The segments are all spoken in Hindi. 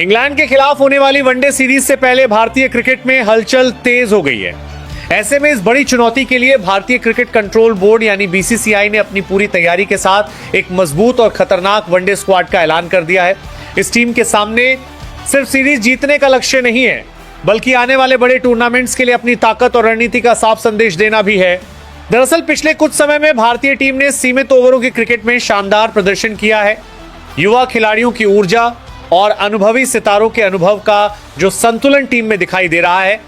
इंग्लैंड के खिलाफ होने वाली वनडे सीरीज से पहले भारतीय क्रिकेट में हलचल तेज हो गई है। ऐसे में इस बड़ी चुनौती के लिए भारतीय क्रिकेट कंट्रोल बोर्ड यानी बीसीसीआई ने अपनी पूरी तैयारी के साथ एक मजबूत और खतरनाक वनडे स्क्वाड का ऐलान कर दिया है। इस टीम के सामने सिर्फ सीरीज जीतने का लक्ष्य नहीं है, बल्कि आने वाले बड़े टूर्नामेंट्स के लिए अपनी ताकत और रणनीति का साफ संदेश देना भी है। दरअसल पिछले कुछ समय में भारतीय टीम ने सीमित ओवरों के क्रिकेट में शानदार प्रदर्शन किया है। युवा खिलाड़ियों की ऊर्जा और अनुभवी सितारों के अनुभव का जो संतुलन टीम में दिखाई दे रहा है,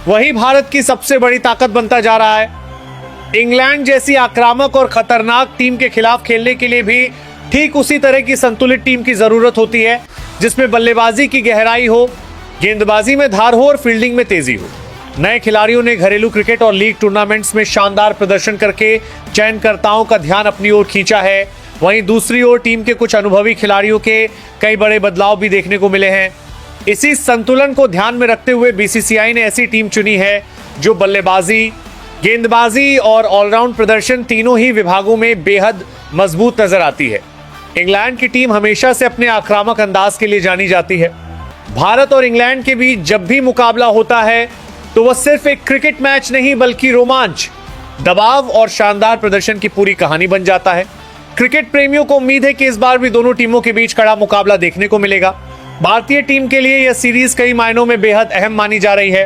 वही भारत की सबसे बड़ी ताकत बनता जा रहा है। इंग्लैंड जैसी आक्रामक और खतरनाक टीम के खिलाफ खेलने के लिए भी ठीक उसी तरह की संतुलित टीम की जरूरत होती है, जिसमें बल्लेबाजी की गहराई हो, गेंदबाजी में धार हो और फील्डिंग में तेजी हो। नए खिलाड़ियों ने घरेलू क्रिकेट और लीग टूर्नामेंट्स में शानदार प्रदर्शन करके चयनकर्ताओं का ध्यान अपनी ओर खींचा है। वहीं दूसरी ओर टीम के कुछ अनुभवी खिलाड़ियों के कई बड़े बदलाव भी देखने को मिले हैं। इसी संतुलन को ध्यान में रखते हुए बीसीसीआई ने ऐसी टीम चुनी है जो बल्लेबाजी, गेंदबाजी और ऑलराउंड प्रदर्शन तीनों ही विभागों में बेहद मजबूत नजर आती है। इंग्लैंड की टीम हमेशा से अपने आक्रामक अंदाज के लिए जानी जाती है। भारत और इंग्लैंड के बीच जब भी मुकाबला होता है तो वह सिर्फ एक क्रिकेट मैच नहीं, बल्कि रोमांच, दबाव और शानदार प्रदर्शन की पूरी कहानी बन जाता है। क्रिकेट प्रेमियों को उम्मीद है कि इस बार भी दोनों टीमों के बीच कड़ा मुकाबला देखने को मिलेगा। भारतीय टीम के लिए यह सीरीज कई मायनों में बेहद अहम मानी जा रही है,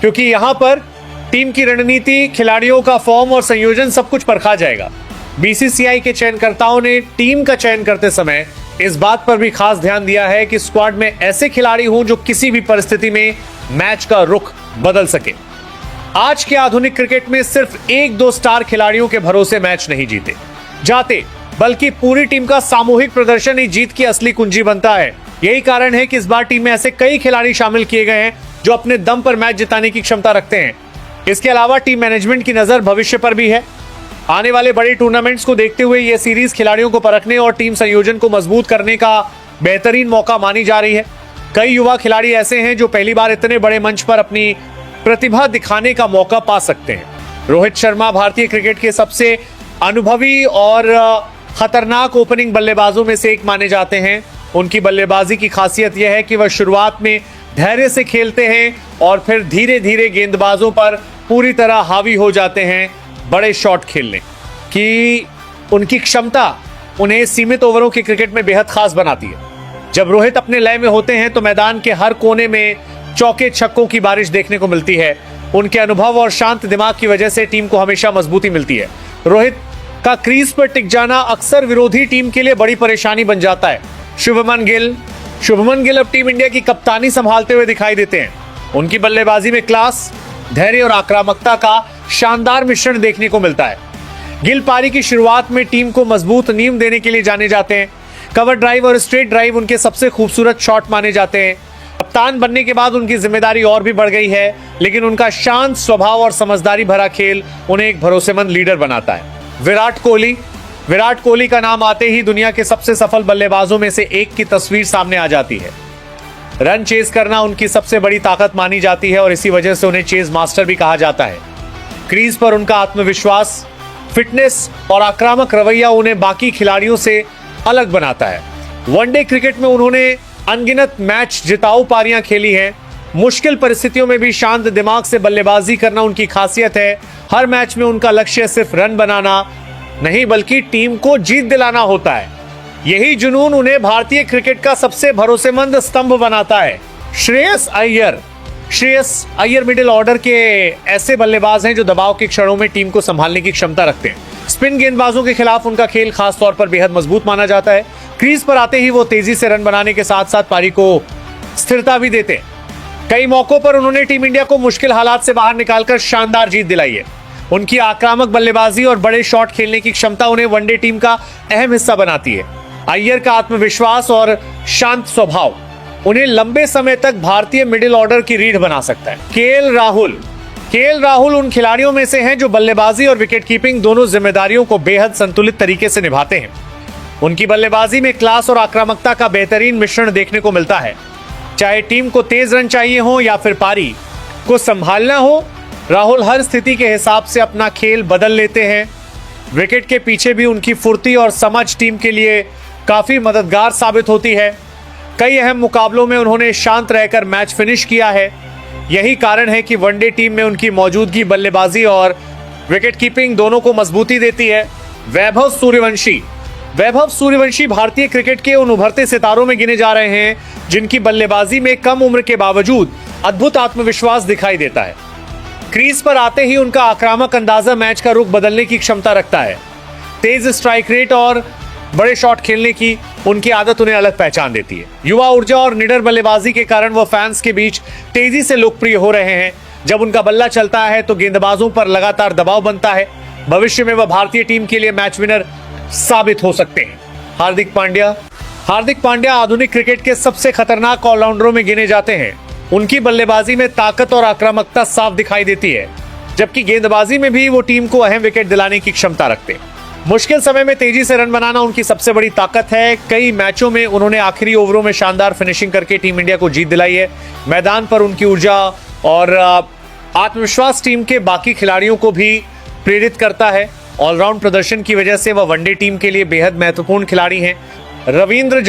क्योंकि यहां पर टीम की रणनीति, खिलाड़ियों का फॉर्म और संयोजन सब कुछ परखा जाएगा। बीसीसीआई के चयनकर्ताओं ने टीम का चयन करते समय इस बात पर भी खास ध्यान दिया है कि स्क्वाड में ऐसे खिलाड़ी हों जो किसी भी परिस्थिति में मैच का रुख बदल सके। आज के आधुनिक क्रिकेट में सिर्फ एक दो स्टार खिलाड़ियों के भरोसे मैच नहीं जीते जाते, बल्कि पूरी टीम का सामूहिक प्रदर्शन ही जीत की असली कुंजी बनता है। यही कारण है कि इस बार टीम में ऐसे कई खिलाड़ी शामिल किए गए हैं जो अपने दम पर मैच जिताने की क्षमता रखते हैं। इसके अलावा टीम मैनेजमेंट की नजर भविष्य पर भी है। आने वाले बड़े टूर्नामेंट्स को देखते हुए यह सीरीज खिलाड़ियों को परखने और टीम संयोजन को मजबूत करने का बेहतरीन मौका मानी जा रही है। कई युवा खिलाड़ी ऐसे हैं जो पहली बार इतने बड़े मंच पर अपनी प्रतिभा दिखाने का मौका पा सकते हैं। रोहित शर्मा भारतीय क्रिकेट के सबसे अनुभवी और खतरनाक ओपनिंग बल्लेबाजों में से एक माने जाते हैं। उनकी बल्लेबाजी की खासियत यह है कि वह शुरुआत में धैर्य से खेलते हैं और फिर धीरे धीरे गेंदबाजों पर पूरी तरह हावी हो जाते हैं। बड़े शॉट खेलने की उनकी क्षमता उन्हें सीमित ओवरों के क्रिकेट में बेहद खास बनाती है। जब रोहित अपने लय में होते हैं तो मैदान के हर कोने में चौके छक्कों की बारिश देखने को मिलती है। उनके अनुभव और शांत दिमाग की वजह से टीम को हमेशा मजबूती मिलती है। रोहित का क्रीज पर टिक जाना अक्सर विरोधी टीम के लिए बड़ी परेशानी बन जाता है। शुभमन गिल अब टीम इंडिया की कप्तानी संभालते हुए दिखाई देते हैं। उनकी बल्लेबाजी में क्लास, धैर्य और आक्रामकता का शानदार मिश्रण देखने को मिलता है। गिल पारी की शुरुआत में टीम को मजबूत नींव देने के लिए जाने जाते हैं। कवर ड्राइव और स्ट्रेट ड्राइव उनके सबसे खूबसूरत शॉट माने जाते हैं। कप्तान बनने के बाद उनकी जिम्मेदारी और भी बढ़ गई है, लेकिन उनका शांत स्वभाव और समझदारी भरा खेल उन्हें एक भरोसेमंद लीडर बनाता है। विराट कोहली का नाम आते ही दुनिया के सबसे सफल बल्लेबाजों में से एक की तस्वीर सामने आ जाती है। रन चेज करना उनकी सबसे बड़ी ताकत मानी जाती है और इसी वजह से उन्हें चेज मास्टर भी कहा जाता है। क्रीज पर उनका आत्मविश्वास, फिटनेस और आक्रामक रवैया उन्हें बाकी खिलाड़ियों से अलग बनाता है। वनडे क्रिकेट में उन्होंने अनगिनत मैच जिताऊ पारियां खेली हैं। मुश्किल परिस्थितियों में भी शांत दिमाग से बल्लेबाजी करना उनकी खासियत है। हर मैच में उनका लक्ष्य सिर्फ रन बनाना नहीं, बल्कि टीम को जीत दिलाना होता है। यही जुनून उन्हें भारतीय क्रिकेट का सबसे भरोसेमंद स्तंभ बनाता है। श्रेयस अय्यर मिडिल ऑर्डर के ऐसे बल्लेबाज हैं जो दबाव के क्षणों में टीम को संभालने की क्षमता रखते हैं। स्पिन गेंदबाजों के खिलाफ उनका खेल खास तौर पर बेहद मजबूत माना जाता है। क्रीज पर आते ही वो तेजी से रन बनाने के साथ साथ पारी को स्थिरता भी देते हैं। कई मौकों पर उन्होंने टीम इंडिया को मुश्किल हालात से बाहर निकालकर शानदार जीत दिलाई है। उनकी आक्रामक बल्लेबाजी और बड़े शॉट खेलने की क्षमता उन्हें वनडे टीम का अहम हिस्सा बनाती है। अय्यर का आत्मविश्वास और शांत स्वभाव उन्हें लंबे समय तक भारतीय मिडिल ऑर्डर की रीढ़ बना सकता है। केएल राहुल उन खिलाड़ियों में से हैं जो बल्लेबाजी और विकेट कीपिंग दोनों जिम्मेदारियों को बेहद संतुलित तरीके से निभाते हैं। उनकी बल्लेबाजी में क्लास और आक्रामकता का बेहतरीन मिश्रण देखने को मिलता है। चाहे टीम को तेज रन चाहिए हो या फिर पारी को संभालना हो, राहुल हर स्थिति के हिसाब से अपना खेल बदल लेते हैं। विकेट के पीछे भी उनकी फुर्ती और समझ टीम के लिए काफी मददगार साबित होती है। कई अहम मुकाबलों में उन्होंने शांत रहकर मैच फिनिश किया है। यही कारण है कि वनडे टीम में उनकी मौजूदगी बल्लेबाजी और विकेट कीपिंग दोनों को मजबूती देती है। वैभव सूर्यवंशी भारतीय क्रिकेट के उन उभरते सितारों में गिने जा रहे हैं जिनकी बल्लेबाजी में कम उम्र के बावजूद अद्भुत आत्मविश्वास दिखाई देता है। क्रीज पर आते ही उनका आक्रामक अंदाजा मैच का रुख बदलने की क्षमता रखता है। तेज स्ट्राइक रेट और बड़े शॉट खेलने की उनकी आदत उन्हें अलग पहचान देती है। युवा ऊर्जा और निडर बल्लेबाजी के कारण वो फैंस के बीच तेजी से लोकप्रिय हो रहे हैं। जब उनका बल्ला चलता है तो गेंदबाजों पर लगातार दबाव बनता है। भविष्य में वह भारतीय टीम के लिए मैच विनर साबित हो सकते हैं। हार्दिक पांड्या आधुनिक क्रिकेट के सबसे खतरनाक ऑलराउंडरों में गिने जाते हैं। उनकी बल्लेबाजी में ताकत और आक्रामकता साफ दिखाई देती है, जबकि गेंदबाजी में भी वो टीम को अहम विकेट दिलाने की क्षमता रखते हैं। मुश्किल समय में तेजी से रन बनाना उनकी सबसे बड़ी ताकत है। कई मैचों में उन्होंने आखिरी ओवरों में शानदार फिनिशिंग करके टीम इंडिया को जीत दिलाई है। मैदान पर उनकी ऊर्जा और आत्मविश्वास टीम के बाकी खिलाड़ियों को भी प्रेरित करता है। ऑलराउंड प्रदर्शन की वजह से वह वनडे टीम के लिए बेहद महत्वपूर्ण खिलाड़ी हैं। रविंद्र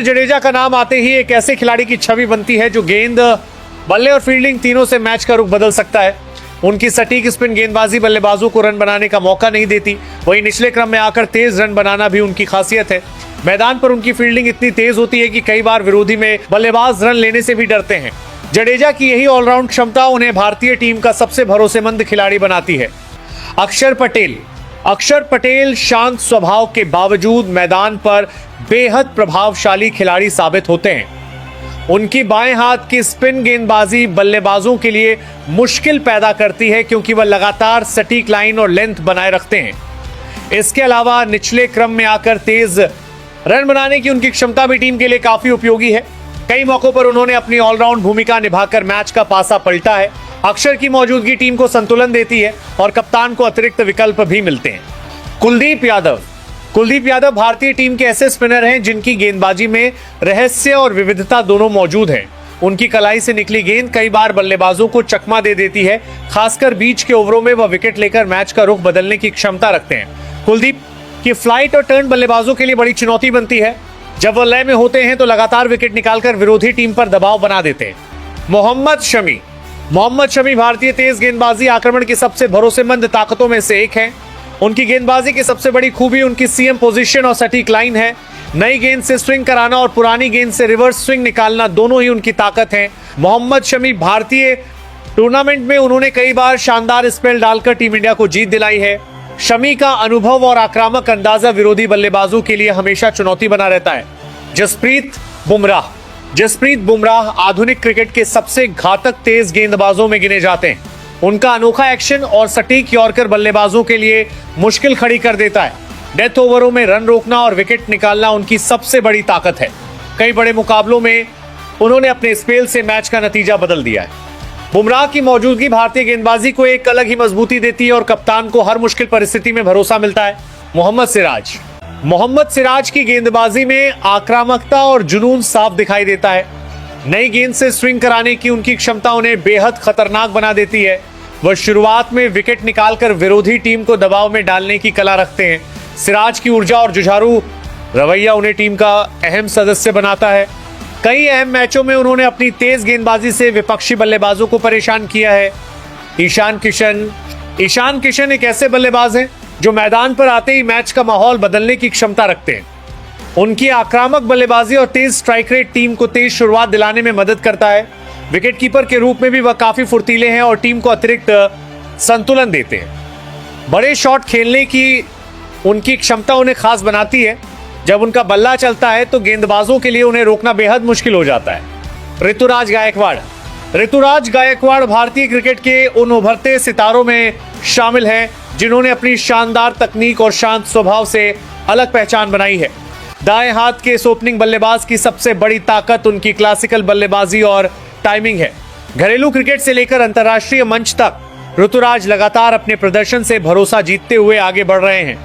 जडेजा का नाम आते ही एक ऐसे खिलाड़ी की छवि बनती है जो गेंद, बल्ले और फील्डिंग तीनों से मैच का रुख बदल सकता है। उनकी सटीक स्पिन गेंदबाजी बल्लेबाजों को रन बनाने का मौका नहीं देती। वहीं निचले क्रम में आकर तेज रन बनाना भी उनकी खासियत है। मैदान पर उनकी फील्डिंग इतनी तेज होती है कि कई बार विरोधी में बल्लेबाज रन लेने से भी डरते हैं। जडेजा की यही ऑलराउंड क्षमता उन्हें भारतीय टीम का सबसे भरोसेमंद खिलाड़ी बनाती है। अक्षर पटेल शांत स्वभाव के बावजूद मैदान पर बेहद प्रभावशाली खिलाड़ी साबित होते हैं। उनकी बाएं हाथ की स्पिन गेंदबाजी बल्लेबाजों के लिए मुश्किल पैदा करती है, क्योंकि वह लगातार सटीक लाइन और लेंथ बनाए रखते हैं। इसके अलावा निचले क्रम में आकर तेज रन बनाने की उनकी क्षमता भी टीम के लिए काफी उपयोगी है। कई मौकों पर उन्होंने अपनी ऑलराउंड भूमिका निभाकर मैच का पासा पलटा है। अक्षर की मौजूदगी टीम को संतुलन देती है और कप्तान को अतिरिक्त विकल्प भी मिलते हैं। कुलदीप यादव भारतीय टीम के ऐसे स्पिनर हैं जिनकी गेंदबाजी में रहस्य और विविधता दोनों मौजूद है। उनकी कलाई से निकली गेंद कई बार बल्लेबाजों को चकमा दे देती है। खासकर बीच के ओवरों में वह विकेट लेकर मैच का रुख बदलने की क्षमता रखते हैं। कुलदीप की फ्लाइट और टर्न बल्लेबाजों के लिए बड़ी चुनौती बनती है। जब वह लय में होते हैं तो लगातार विकेट निकालकर विरोधी टीम पर दबाव बना देते हैं। मोहम्मद शमी भारतीय तेज गेंदबाजी आक्रमण की सबसे भरोसेमंद ताकतों में से एक है। उनकी गेंदबाजी की सबसे बड़ी खूबी उनकी सीएम पोजीशन और सटीक लाइन है। नई गेंद से स्विंग कराना और पुरानी गेंद से रिवर्स स्विंग निकालना दोनों ही उनकी ताकत है। मोहम्मद शमी भारतीय टूर्नामेंट में उन्होंने कई बार शानदार स्पेल डालकर टीम इंडिया को जीत दिलाई है। शमी का अनुभव और आक्रामक अंदाजा विरोधी बल्लेबाजों के लिए हमेशा चुनौती बना रहता है। जसप्रीत बुमराह आधुनिक क्रिकेट के सबसे घातक तेज गेंदबाजों में गिने जाते हैं। उनका अनोखा एक्शन और सटीक यॉर्कर बल्लेबाजों के लिए मुश्किल खड़ी कर देता है। डेथ ओवरों में रन रोकना और विकेट निकालना उनकी सबसे बड़ी ताकत है। कई बड़े मुकाबलों में उन्होंने अपने स्पेल से मैच का नतीजा बदल दिया है। बुमराह की मौजूदगी भारतीय गेंदबाजी को एक अलग ही मजबूती देती है और कप्तान को हर मुश्किल परिस्थिति में भरोसा मिलता है। मोहम्मद सिराज की गेंदबाजी में आक्रामकता और जुनून साफ दिखाई देता है। नई गेंद से स्विंग कराने की उनकी क्षमता उन्हें बेहद खतरनाक बना देती है। वह शुरुआत में विकेट निकालकर विरोधी टीम को दबाव में डालने की कला रखते हैं। सिराज की ऊर्जा और जुझारू रवैया उन्हें टीम का अहम सदस्य बनाता है। कई अहम मैचों में उन्होंने अपनी तेज गेंदबाजी से विपक्षी बल्लेबाजों को परेशान किया है। ईशान किशन एक ऐसे बल्लेबाज हैं जो मैदान पर आते ही मैच का माहौल बदलने की क्षमता रखते हैं। उनकी आक्रामक बल्लेबाजी और तेज स्ट्राइक रेट टीम को तेज शुरुआत दिलाने में मदद करता है। विकेटकीपर के रूप में भी वह काफी फुर्तीले हैं और टीम को अतिरिक्त संतुलन देते हैं। बड़े शॉट खेलने की उनकी क्षमता उन्हें खास बनाती है। जब उनका बल्ला चलता है तो गेंदबाजों के लिए उन्हें रोकना बेहद मुश्किल हो जाता है। ऋतुराज गायकवाड़ भारतीय क्रिकेट के उन उभरते सितारों में शामिल हैं जिन्होंने अपनी शानदार तकनीक और शांत स्वभाव से अलग पहचान बनाई है। दाएं हाथ के इस ओपनिंग बल्लेबाज की सबसे बड़ी ताकत उनकी क्लासिकल बल्लेबाजी और टाइमिंग है। घरेलू क्रिकेट से लेकर अंतर्राष्ट्रीय मंच तक ऋतुराज लगातार अपने प्रदर्शन से भरोसा जीतते हुए आगे बढ़ रहे हैं।